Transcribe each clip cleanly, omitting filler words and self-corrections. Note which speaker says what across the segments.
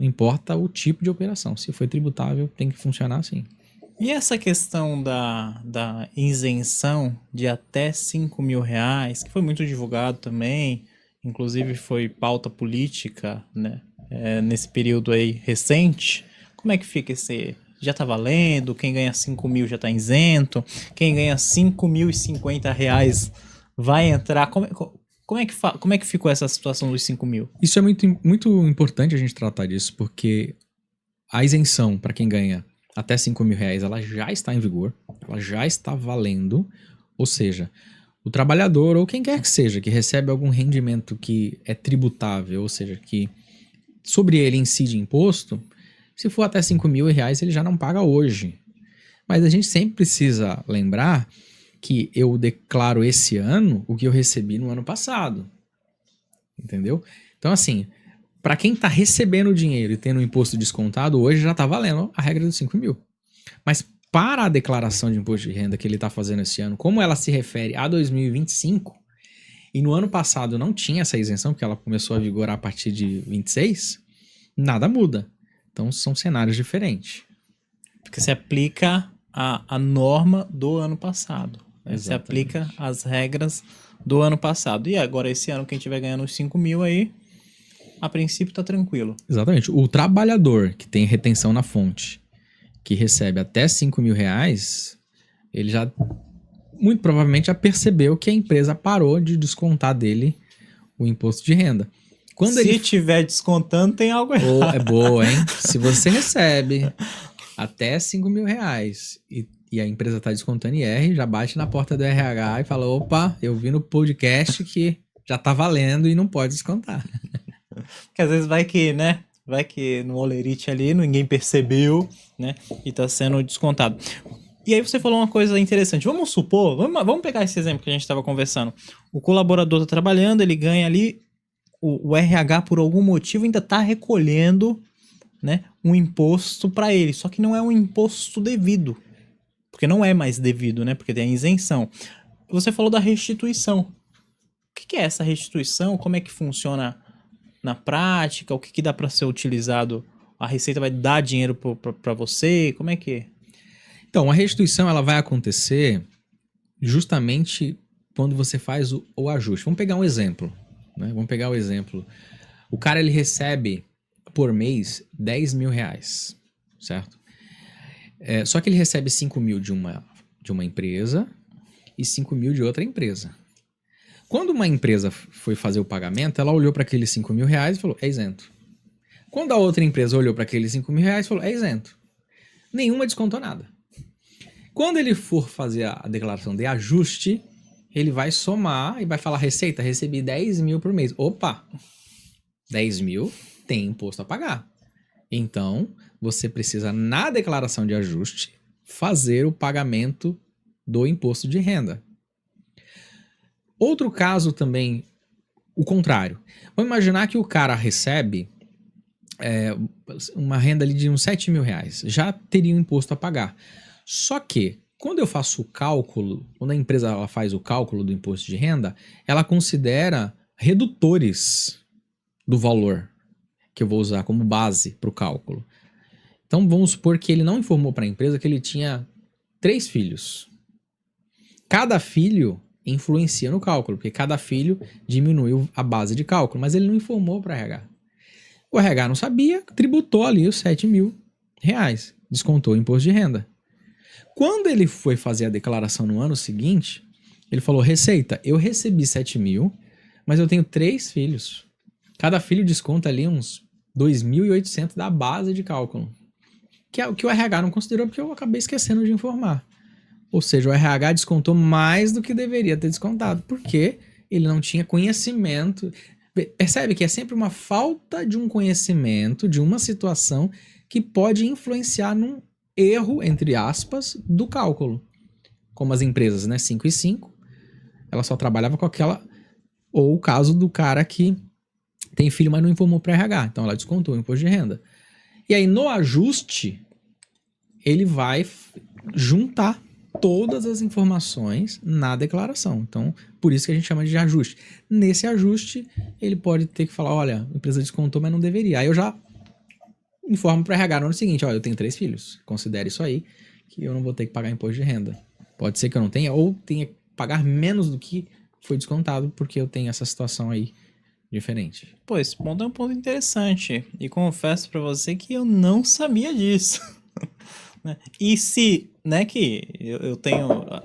Speaker 1: Não importa o tipo de operação. Se foi tributável, tem que funcionar assim.
Speaker 2: E essa questão da isenção de até R$ 5.000, que foi muito divulgado também, inclusive foi pauta política, né? Nesse período aí recente, como é que fica esse... Já tá valendo? Quem ganha 5.000 já tá isento? Quem ganha R$ 5.050 vai entrar? Como é que ficou essa situação dos 5.000?
Speaker 1: Isso é muito, muito importante a gente tratar disso, porque a isenção para quem ganha até R$ 5.000, ela já está em vigor, ela já está valendo, ou seja, o trabalhador ou quem quer que seja que recebe algum rendimento que é tributável, ou seja, que sobre ele incide imposto, se for até R$ 5.000 ele já não paga hoje. Mas a gente sempre precisa lembrar que eu declaro esse ano o que eu recebi no ano passado. Entendeu? Então, assim, para quem está recebendo o dinheiro e tendo o imposto descontado, hoje já está valendo a regra dos 5.000. Mas para a declaração de imposto de renda que ele está fazendo esse ano, como ela se refere a 2025, e no ano passado não tinha essa isenção, porque ela começou a vigorar a partir de 26, nada muda. Então são cenários diferentes.
Speaker 2: Porque se aplica a norma do ano passado. Né? Se
Speaker 1: Exatamente.
Speaker 2: aplica as regras do ano passado. E agora, esse ano, quem estiver ganhando os 5.000 aí, a princípio tá tranquilo.
Speaker 1: Exatamente. O trabalhador que tem retenção na fonte, que recebe até R$ 5.000, ele já, muito provavelmente, já percebeu que a empresa parou de descontar dele o imposto de renda. Quando
Speaker 2: Se tiver descontando, tem algo errado.
Speaker 1: É boa, hein? Se você recebe até R$ 5.000 e a empresa tá descontando IR, já bate na porta do RH e fala, opa, eu vi no podcast que já tá valendo e não pode descontar.
Speaker 2: Porque às vezes vai que, né? Vai que no Olerite ali ninguém percebeu, né? E tá sendo descontado. E aí você falou uma coisa interessante. Vamos supor, vamos pegar esse exemplo que a gente estava conversando. O colaborador tá trabalhando, ele ganha ali, o RH por algum motivo ainda tá recolhendo, né, um imposto para ele. Só que não é um imposto devido. Porque não é mais devido, né? Porque tem a isenção. Você falou da restituição. O que é essa restituição? Como é que funciona na prática? O que dá para ser utilizado? A Receita vai dar dinheiro para você? Como é que é?
Speaker 1: Então, a restituição ela vai acontecer justamente quando você faz o ajuste. Vamos pegar um exemplo. Né? Vamos pegar o exemplo. O cara ele recebe por mês R$ 10.000, certo? Só que ele recebe 5.000 de uma empresa e 5.000 de outra empresa. Quando uma empresa foi fazer o pagamento, ela olhou para aqueles R$ 5.000 e falou, é isento. Quando a outra empresa olhou para aqueles R$ 5.000 e falou, é isento. Nenhuma descontou nada. Quando ele for fazer a declaração de ajuste, ele vai somar e vai falar, Receita, recebi 10.000 por mês. Opa, 10.000 tem imposto a pagar. Então, você precisa, na declaração de ajuste, fazer o pagamento do imposto de renda. Outro caso também, o contrário. Vamos imaginar que o cara recebe uma renda ali de uns R$ 7.000. Já teria um imposto a pagar. Só que, quando eu faço o cálculo, quando a empresa ela faz o cálculo do imposto de renda, ela considera redutores do valor que eu vou usar como base para o cálculo. Então, vamos supor que ele não informou para a empresa que ele tinha 3 filhos. Cada filho influencia no cálculo, porque cada filho diminuiu a base de cálculo, mas ele não informou para o RH. O RH não sabia, tributou ali os R$ 7.000, descontou o imposto de renda. Quando ele foi fazer a declaração no ano seguinte, ele falou, Receita, eu recebi 7.000, mas eu tenho 3 filhos. Cada filho desconta ali uns 2.800 da base de cálculo. Que é o que o RH não considerou porque eu acabei esquecendo de informar. Ou seja, o RH descontou mais do que deveria ter descontado, porque ele não tinha conhecimento. Percebe que é sempre uma falta de um conhecimento, de uma situação que pode influenciar num erro, entre aspas, do cálculo. Como as empresas, né? 5 e 5, ela só trabalhava com aquela... Ou o caso do cara que tem filho, mas não informou para RH. Então ela descontou o imposto de renda. E aí no ajuste, ele vai juntar todas as informações na declaração. Então, por isso que a gente chama de ajuste. Nesse ajuste, ele pode ter que falar, olha, a empresa descontou, mas não deveria. Aí eu já informo para o RH no ano seguinte, ó, eu tenho 3 filhos, considere isso aí, que eu não vou ter que pagar imposto de renda. Pode ser que eu não tenha, ou tenha que pagar menos do que foi descontado, porque eu tenho essa situação aí diferente.
Speaker 2: Pô, esse ponto é um ponto interessante. E confesso pra você que eu não sabia disso. Né? E se, né, que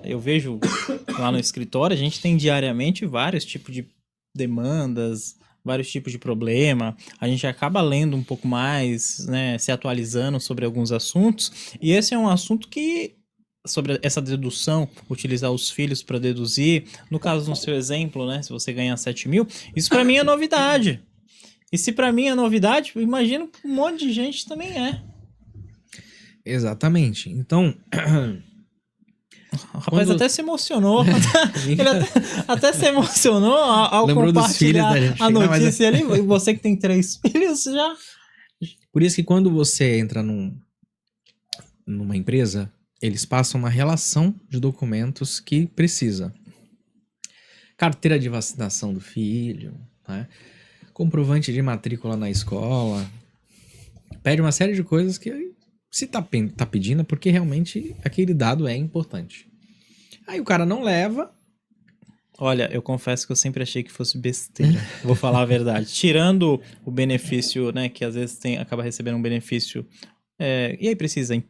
Speaker 2: eu vejo lá no escritório, a gente tem diariamente vários tipos de demandas, vários tipos de problema, a gente acaba lendo um pouco mais, né, se atualizando sobre alguns assuntos, e esse é um assunto que, sobre essa dedução, utilizar os filhos para deduzir, no caso, no seu exemplo, né, se você ganhar 7 mil, isso para mim é novidade. E se para mim é novidade, eu imagino que um monte de gente também é.
Speaker 1: Exatamente. Então,
Speaker 2: O rapaz
Speaker 1: quando-
Speaker 2: até se emocionou. Ele até se emocionou ao
Speaker 1: Lembrou dos filhos
Speaker 2: compartilhar
Speaker 1: da gente.
Speaker 2: a
Speaker 1: Não, mas
Speaker 2: notícia ali. E você que tem 3 filhos já.
Speaker 1: por isso que quando você entra numa empresa, eles passam uma relação de documentos que precisa. Carteira de vacinação do filho, né? Comprovante de matrícula na escola. Pede uma série de coisas que se tá pedindo é porque realmente aquele dado é importante. Aí o cara não leva.
Speaker 2: Olha, eu confesso que eu sempre achei que fosse besteira. Vou falar a verdade. Tirando o benefício, né? Que às vezes acaba recebendo um benefício. E aí precisa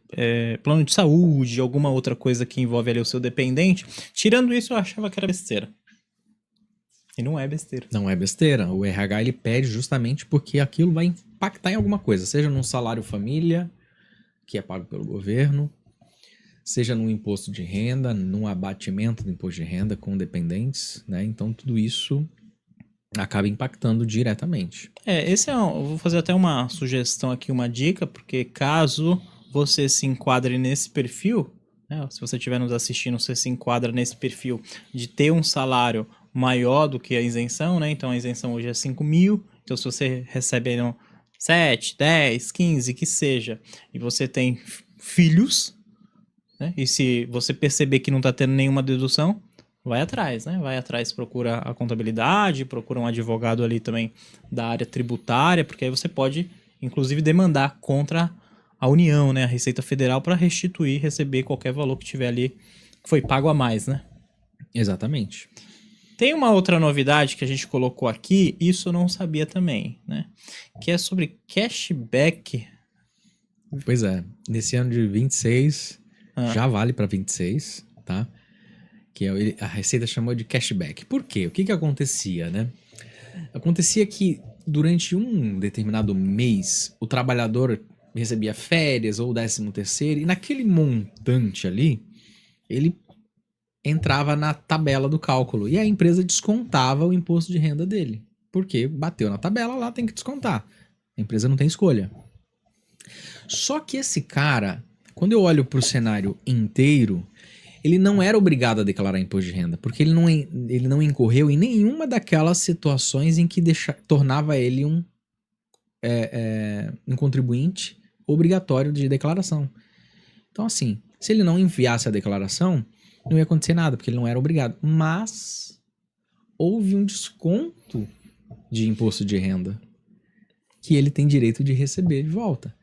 Speaker 2: plano de saúde, alguma outra coisa que envolve ali o seu dependente. Tirando isso, eu achava que era besteira. E não é besteira.
Speaker 1: Não é besteira. O RH ele pede justamente porque aquilo vai impactar em alguma coisa, seja num salário família, que é pago pelo governo, seja num imposto de renda, num abatimento do imposto de renda com dependentes, né? Então tudo isso acaba impactando diretamente.
Speaker 2: Eu vou fazer até uma sugestão aqui, uma dica, porque caso você se enquadre nesse perfil, né, se você estiver nos assistindo, você se enquadra nesse perfil de ter um salário maior do que a isenção, né? Então a isenção hoje é 5 mil, então se você recebe aí 7, 10, 15, que seja, e você tem filhos, né? E se você perceber que não está tendo nenhuma dedução, vai atrás, né? Vai atrás, procura a contabilidade, procura um advogado ali também da área tributária, porque aí você pode, inclusive, demandar contra a União, né? A Receita Federal para restituir, receber qualquer valor que tiver ali que foi pago a mais, né?
Speaker 1: Exatamente.
Speaker 2: Tem uma outra novidade que a gente colocou aqui, isso eu não sabia também, né? Que é sobre cashback.
Speaker 1: Pois é, nesse ano de 26, já vale para 26, tá? Que a Receita chamou de cashback. Por quê? O que que acontecia, né? Acontecia que durante um determinado mês, o trabalhador recebia férias ou 13º, e naquele montante ali, ele entrava na tabela do cálculo e a empresa descontava o imposto de renda dele. Porque bateu na tabela, lá tem que descontar. A empresa não tem escolha. Só que esse cara, quando eu olho para o cenário inteiro, ele não era obrigado a declarar imposto de renda, porque ele não incorreu em nenhuma daquelas situações em que tornava ele um contribuinte obrigatório de declaração. Então, assim, se ele não enviasse a declaração, não ia acontecer nada, porque ele não era obrigado. Mas houve um desconto de imposto de renda que ele tem direito de receber de volta.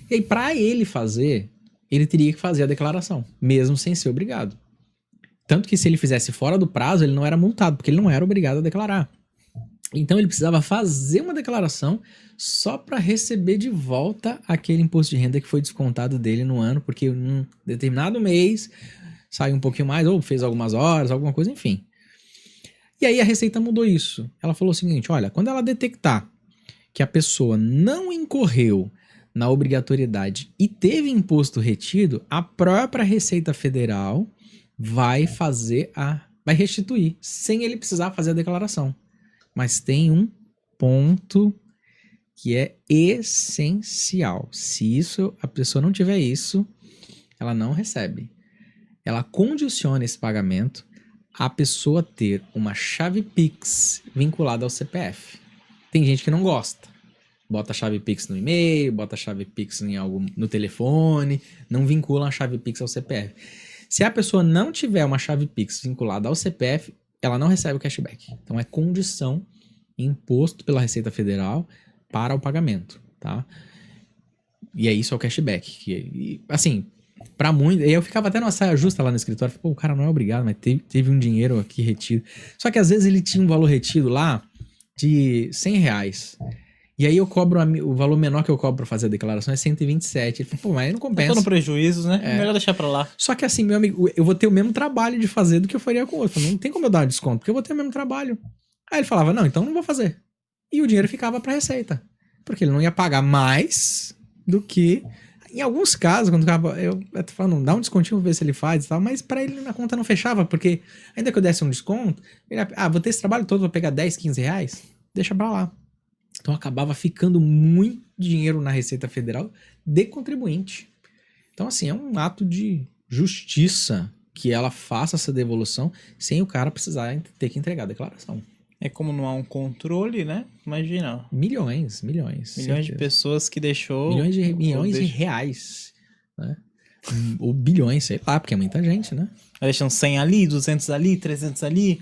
Speaker 1: E aí, para ele fazer, ele teria que fazer a declaração, mesmo sem ser obrigado. Tanto que se ele fizesse fora do prazo, ele não era multado, porque ele não era obrigado a declarar. Então ele precisava fazer uma declaração só para receber de volta aquele imposto de renda que foi descontado dele no ano, porque num determinado mês saiu um pouquinho mais, ou fez algumas horas, alguma coisa, enfim. E aí a Receita mudou isso. Ela falou o seguinte, olha, quando ela detectar que a pessoa não incorreu na obrigatoriedade e teve imposto retido, a própria Receita Federal vai restituir, sem ele precisar fazer a declaração. Mas tem um ponto que é essencial. Se a pessoa não tiver isso, ela não recebe. Ela condiciona esse pagamento a pessoa ter uma chave Pix vinculada ao CPF. Tem gente que não gosta. Bota a chave Pix no e-mail, bota a chave Pix em algo no telefone, não vincula a chave Pix ao CPF. Se a pessoa não tiver uma chave Pix vinculada ao CPF, ela não recebe o cashback. Então é condição imposto pela Receita Federal para o pagamento, tá? E aí isso é o cashback. Assim, pra muito. Eu ficava até numa saia justa lá no escritório. Pô, o cara não é obrigado, mas teve um dinheiro aqui retido. Só que às vezes ele tinha um valor retido lá de R$100. E aí eu cobro o valor menor que eu cobro pra fazer a declaração é 127. Ele falou, pô, mas aí não
Speaker 2: Tá
Speaker 1: compensa.
Speaker 2: tendo prejuízo, né? Melhor deixar pra lá.
Speaker 1: Só que assim, meu amigo, eu vou ter o mesmo trabalho de fazer do que eu faria com o outro. Não tem como eu dar um desconto, porque eu vou ter o mesmo trabalho. Aí ele falava, não, então não vou fazer. E o dinheiro ficava pra receita. Porque ele não ia pagar mais do que... Em alguns casos, quando eu tô falando, dá um descontinho, ver se ele faz e tal, mas pra ele na conta não fechava, porque ainda que eu desse um desconto, ele, vou ter esse trabalho todo, vou pegar 10, 15 reais, deixa pra lá. Então acabava ficando muito dinheiro na Receita Federal de contribuinte. Então, assim, é um ato de justiça que ela faça essa devolução sem o cara precisar ter que entregar a declaração.
Speaker 2: É como não há um controle, né? Imagina.
Speaker 1: Milhões
Speaker 2: Milhões de pessoas que deixou...
Speaker 1: Milhões de reais, né? Ou bilhões, sei lá, porque é muita gente, né?
Speaker 2: Deixam 100 ali, 200 ali, 300 ali.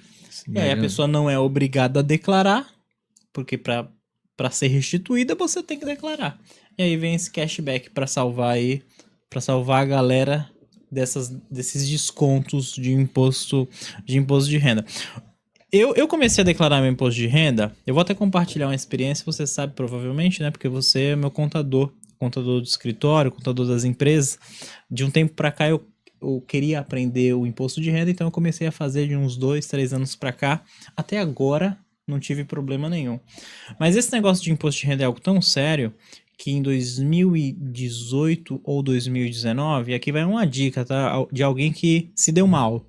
Speaker 2: E aí a pessoa não é obrigada a declarar, porque pra ser restituída você tem que declarar. E aí vem esse cashback pra salvar aí, pra salvar a galera desses descontos de imposto de renda. Eu comecei a declarar meu imposto de renda, eu vou até compartilhar uma experiência, você sabe provavelmente, né? Porque você é meu contador do escritório, contador das empresas. De um tempo pra cá eu queria aprender o imposto de renda, então eu comecei a fazer de uns 2, 3 anos pra cá. Até agora não tive problema nenhum. Mas esse negócio de imposto de renda é algo tão sério que em 2018 ou 2019, aqui vai uma dica, tá? De alguém que se deu mal.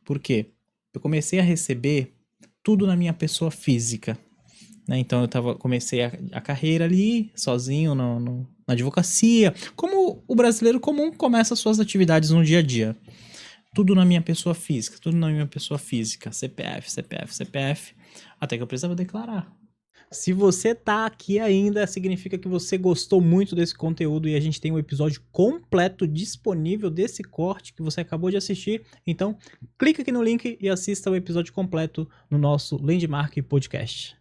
Speaker 2: Por quê? Eu comecei a receber tudo na minha pessoa física, né? Então eu comecei a carreira ali, sozinho na advocacia, como o brasileiro comum começa as suas atividades no dia a dia. Tudo na minha pessoa física, CPF, até que eu precisava declarar. Se você tá aqui ainda, significa que você gostou muito desse conteúdo e a gente tem um episódio completo disponível desse corte que você acabou de assistir. Então, clica aqui no link e assista o episódio completo no nosso Landmark Podcast.